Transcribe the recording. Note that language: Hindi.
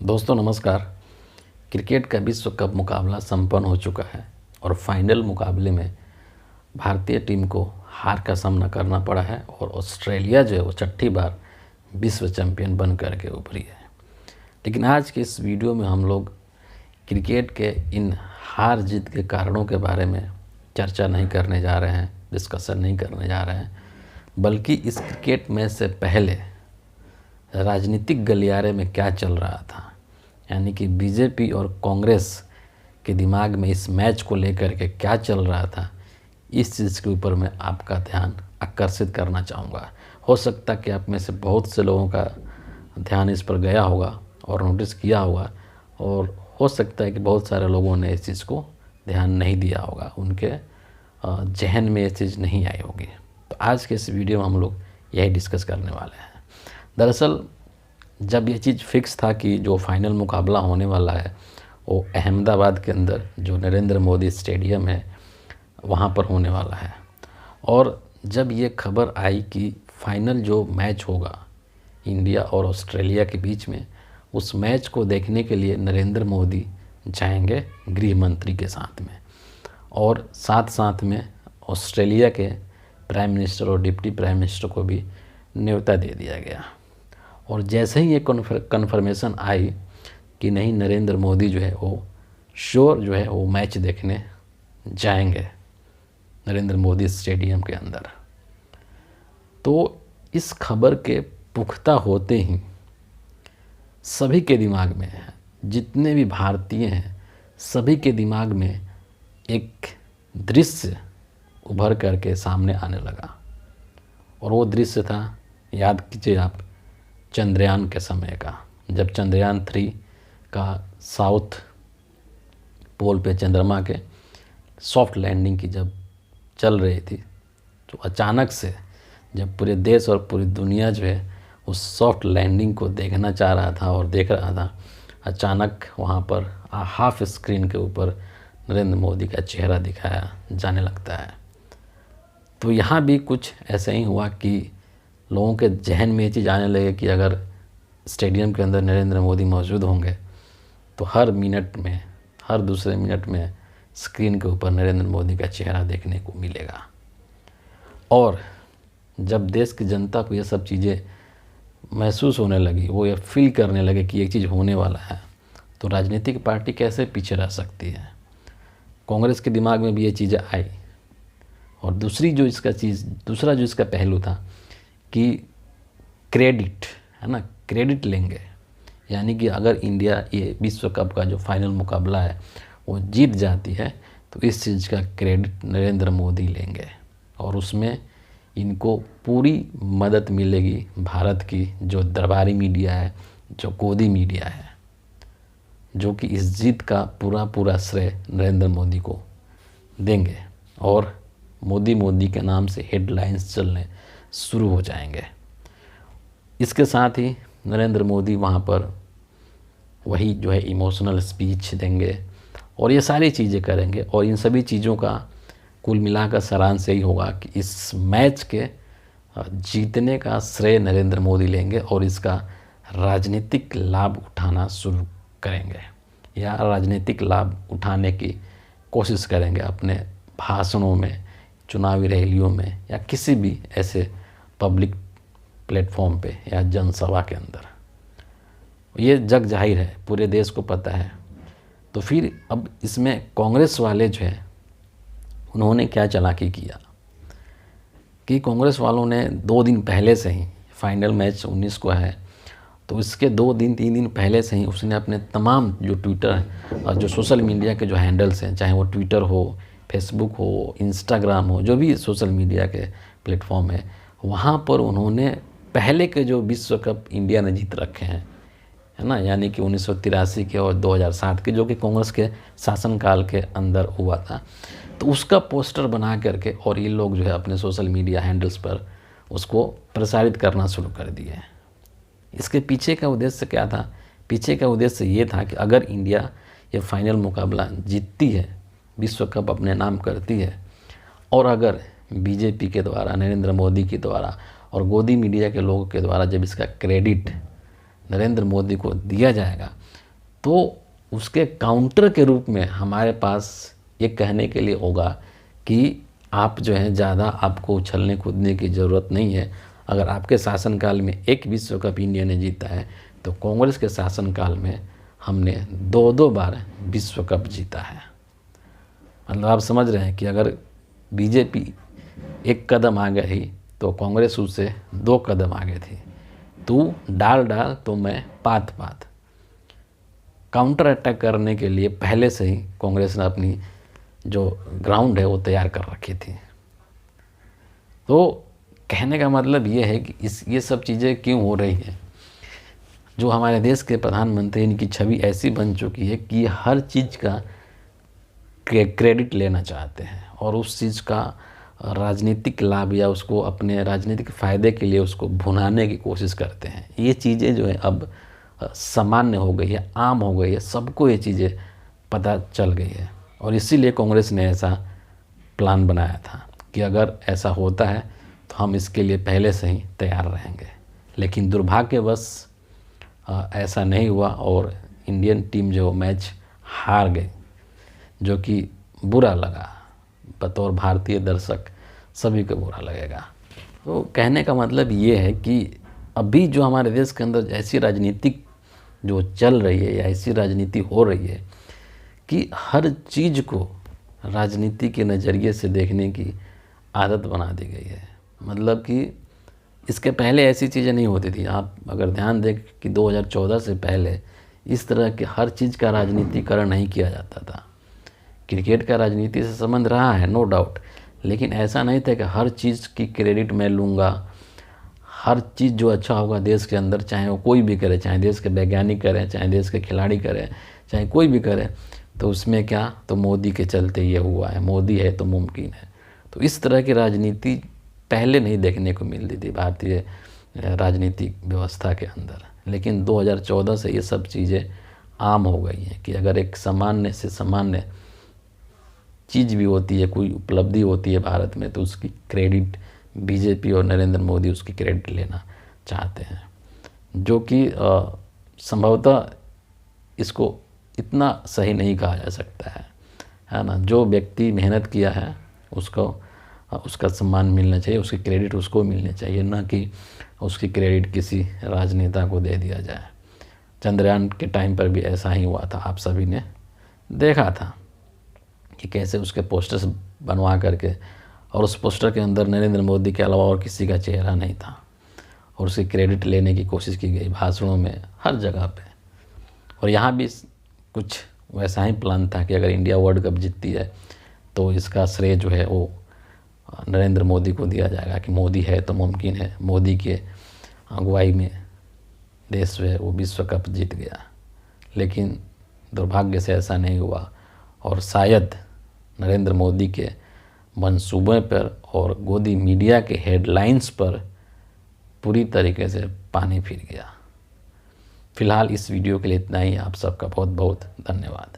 दोस्तों नमस्कार। क्रिकेट का विश्व कप मुकाबला संपन्न हो चुका है और फाइनल मुकाबले में भारतीय टीम को हार का सामना करना पड़ा है और ऑस्ट्रेलिया जो है वो छठी बार विश्व चैंपियन बन करके उभरी है। लेकिन आज के इस वीडियो में हम लोग क्रिकेट के इन हार जीत के कारणों के बारे में चर्चा नहीं करने जा रहे हैं, डिस्कशन नहीं करने जा रहे हैं, बल्कि इस क्रिकेट मैच से पहले राजनीतिक गलियारे में क्या चल रहा था, यानी कि बीजेपी और कांग्रेस के दिमाग में इस मैच को लेकर के क्या चल रहा था, इस चीज़ के ऊपर मैं आपका ध्यान आकर्षित करना चाहूँगा। हो सकता कि आप में से बहुत से लोगों का ध्यान इस पर गया होगा और नोटिस किया होगा, और हो सकता है कि बहुत सारे लोगों ने इस चीज़ को ध्यान नहीं दिया होगा, उनके जहन में ये चीज़ नहीं आई होगी। तो आज के इस वीडियो में हम लोग यही डिस्कस करने वाले हैं। दरअसल जब ये चीज़ फिक्स था कि जो फाइनल मुकाबला होने वाला है वो अहमदाबाद के अंदर जो नरेंद्र मोदी स्टेडियम है वहाँ पर होने वाला है, और जब ये खबर आई कि फाइनल जो मैच होगा इंडिया और ऑस्ट्रेलिया के बीच में, उस मैच को देखने के लिए नरेंद्र मोदी जाएंगे गृह मंत्री के साथ में, और साथ साथ में ऑस्ट्रेलिया के प्राइम मिनिस्टर और डिप्टी प्राइम मिनिस्टर को भी न्योता दे दिया गया। और जैसे ही ये कन्फर्मेशन आई कि नहीं, नरेंद्र मोदी जो है वो श्योर जो है वो मैच देखने जाएंगे नरेंद्र मोदी स्टेडियम के अंदर, तो इस खबर के पुख्ता होते ही सभी के दिमाग में, जितने भी भारतीय हैं सभी के दिमाग में एक दृश्य उभर करके सामने आने लगा। और वो दृश्य था, याद कीजिए आप, चंद्रयान के समय का, जब चंद्रयान 3 का साउथ पोल पे चंद्रमा के सॉफ्ट लैंडिंग की जब चल रही थी, तो अचानक से जब पूरे देश और पूरी दुनिया जो है उस सॉफ्ट लैंडिंग को देखना चाह रहा था और देख रहा था, अचानक वहाँ पर हाफ स्क्रीन के ऊपर नरेंद्र मोदी का चेहरा दिखाया जाने लगता है। तो यहाँ भी कुछ ऐसा ही हुआ कि लोगों के जहन में ये चीज़ आने लगे कि अगर स्टेडियम के अंदर नरेंद्र मोदी मौजूद होंगे तो हर मिनट में, हर दूसरे मिनट में स्क्रीन के ऊपर नरेंद्र मोदी का चेहरा देखने को मिलेगा। और जब देश की जनता को ये सब चीज़ें महसूस होने लगी, वो ये फील करने लगे कि ये चीज़ होने वाला है, तो राजनीतिक पार्टी कैसे पीछे रह सकती है। कांग्रेस के दिमाग में भी ये चीज़ें आई। और दूसरा जो इसका पहलू था कि क्रेडिट है ना, क्रेडिट लेंगे, यानी कि अगर इंडिया ये विश्व कप का जो फाइनल मुकाबला है वो जीत जाती है तो इस चीज़ का क्रेडिट नरेंद्र मोदी लेंगे, और उसमें इनको पूरी मदद मिलेगी भारत की जो दरबारी मीडिया है, जो गोदी मीडिया है, जो कि इस जीत का पूरा श्रेय नरेंद्र मोदी को देंगे, और मोदी के नाम से हेडलाइंस चलने शुरू हो जाएंगे। इसके साथ ही नरेंद्र मोदी वहाँ पर वही जो है इमोशनल स्पीच देंगे और ये सारी चीज़ें करेंगे, और इन सभी चीज़ों का कुल मिलाकर सारांश यही होगा कि इस मैच के जीतने का श्रेय नरेंद्र मोदी लेंगे और इसका राजनीतिक लाभ उठाना शुरू करेंगे, या राजनीतिक लाभ उठाने की कोशिश करेंगे अपने भाषणों में, चुनावी रैलियों में, या किसी भी ऐसे पब्लिक प्लेटफॉर्म पे या जनसभा के अंदर। ये जग जाहिर है, पूरे देश को पता है। तो फिर अब इसमें कांग्रेस वाले जो है उन्होंने क्या चालाकी किया कि कांग्रेस वालों ने 2 दिन पहले से ही, फाइनल मैच 19 को है, तो इसके 3 दिन पहले से ही उसने अपने तमाम जो ट्विटर और जो सोशल मीडिया के जो हैंडल्स हैं, चाहे वो ट्विटर हो, फेसबुक हो, इंस्टाग्राम हो, जो भी सोशल मीडिया के प्लेटफॉर्म है, वहाँ पर उन्होंने पहले के जो विश्व कप इंडिया ने जीत रखे हैं, है ना, यानी कि 1983 के और 2007 के, जो कि कांग्रेस के शासनकाल के अंदर हुआ था, तो उसका पोस्टर बना करके और ये लोग जो है अपने सोशल मीडिया हैंडल्स पर उसको प्रसारित करना शुरू कर दिए। इसके पीछे का उद्देश्य क्या था? पीछे का उद्देश्य ये था कि अगर इंडिया ये फाइनल मुकाबला जीतती है, विश्व कप अपने नाम करती है, और अगर बीजेपी के द्वारा, नरेंद्र मोदी के द्वारा और गोदी मीडिया के लोगों के द्वारा जब इसका क्रेडिट नरेंद्र मोदी को दिया जाएगा तो उसके काउंटर के रूप में हमारे पास ये कहने के लिए होगा कि आप जो है ज़्यादा आपको उछलने कूदने की ज़रूरत नहीं है। अगर आपके शासनकाल में एक विश्व कप इंडिया ने जीता है तो कांग्रेस के शासनकाल में हमने 2-2 बार विश्व कप जीता है। मतलब आप समझ रहे हैं कि अगर बीजेपी एक कदम आगे रही तो कांग्रेस उससे 2 कदम आगे थी। तू डाल डाल तो मैं पात पात। काउंटर अटैक करने के लिए पहले से ही कांग्रेस ने अपनी जो ग्राउंड है वो तैयार कर रखी थी। तो कहने का मतलब ये है कि ये सब चीज़ें क्यों हो रही हैं। जो हमारे देश के प्रधानमंत्री, इनकी छवि ऐसी बन चुकी है कि हर चीज़ का क्रेडिट लेना चाहते हैं और उस चीज़ का राजनीतिक लाभ या उसको अपने राजनीतिक फ़ायदे के लिए उसको भुनाने की कोशिश करते हैं। ये चीज़ें जो है अब सामान्य हो गई है, आम हो गई है, सबको ये चीज़ें पता चल गई है। और इसीलिए कांग्रेस ने ऐसा प्लान बनाया था कि अगर ऐसा होता है तो हम इसके लिए पहले से ही तैयार रहेंगे। लेकिन दुर्भाग्यवश ऐसा नहीं हुआ और इंडियन टीम जो मैच हार गई, जो कि बुरा लगा। बतौर भारतीय दर्शक सभी को बुरा लगेगा। तो कहने का मतलब ये है कि अभी जो हमारे देश के अंदर ऐसी राजनीतिक जो चल रही है या ऐसी राजनीति हो रही है कि हर चीज़ को राजनीति के नज़रिए से देखने की आदत बना दी गई है। मतलब कि इसके पहले ऐसी चीज़ें नहीं होती थी। आप अगर ध्यान दें कि 2014 से पहले इस तरह के हर चीज़ का राजनीतिकरण नहीं किया जाता था। क्रिकेट का राजनीति से संबंध रहा है, नो डाउट, लेकिन ऐसा नहीं था कि हर चीज़ की क्रेडिट मैं लूँगा। हर चीज़ जो अच्छा होगा देश के अंदर, चाहे वो कोई भी करे, चाहे देश के वैज्ञानिक करें, चाहे देश के खिलाड़ी करें, चाहे कोई भी करे, तो उसमें क्या, तो मोदी के चलते ये हुआ है, मोदी है तो मुमकिन है। तो इस तरह की राजनीति पहले नहीं देखने को मिलती थी भारतीय राजनीतिक व्यवस्था के अंदर। लेकिन 2014 से ये सब चीज़ें आम हो गई हैं कि अगर एक सामान्य से सामान्य चीज़ भी होती है, कोई उपलब्धि होती है भारत में, तो उसकी क्रेडिट बीजेपी और नरेंद्र मोदी उसकी क्रेडिट लेना चाहते हैं, जो कि संभवतः इसको इतना सही नहीं कहा जा सकता है ना। जो व्यक्ति मेहनत किया है उसको उसका सम्मान मिलना चाहिए, उसकी क्रेडिट उसको मिलनी चाहिए, ना कि उसकी क्रेडिट किसी राजनेता को दे दिया जाए। चंद्रयान के टाइम पर भी ऐसा ही हुआ था, आप सभी ने देखा था कि कैसे उसके पोस्टर्स बनवा करके, और उस पोस्टर के अंदर नरेंद्र मोदी के अलावा और किसी का चेहरा नहीं था, और उसकी क्रेडिट लेने की कोशिश की गई भाषणों में, हर जगह पे। और यहाँ भी कुछ वैसा ही प्लान था कि अगर इंडिया वर्ल्ड कप जीतती है तो इसका श्रेय जो है वो नरेंद्र मोदी को दिया जाएगा कि मोदी है तो मुमकिन है, मोदी के अगुवाई में देश जो है वो विश्व कप जीत गया। लेकिन दुर्भाग्य से ऐसा नहीं हुआ और शायद नरेंद्र मोदी के मंसूबे पर और गोदी मीडिया के हेडलाइंस पर पूरी तरीके से पानी फिर गया। फिलहाल इस वीडियो के लिए इतना ही। आप सबका बहुत बहुत धन्यवाद।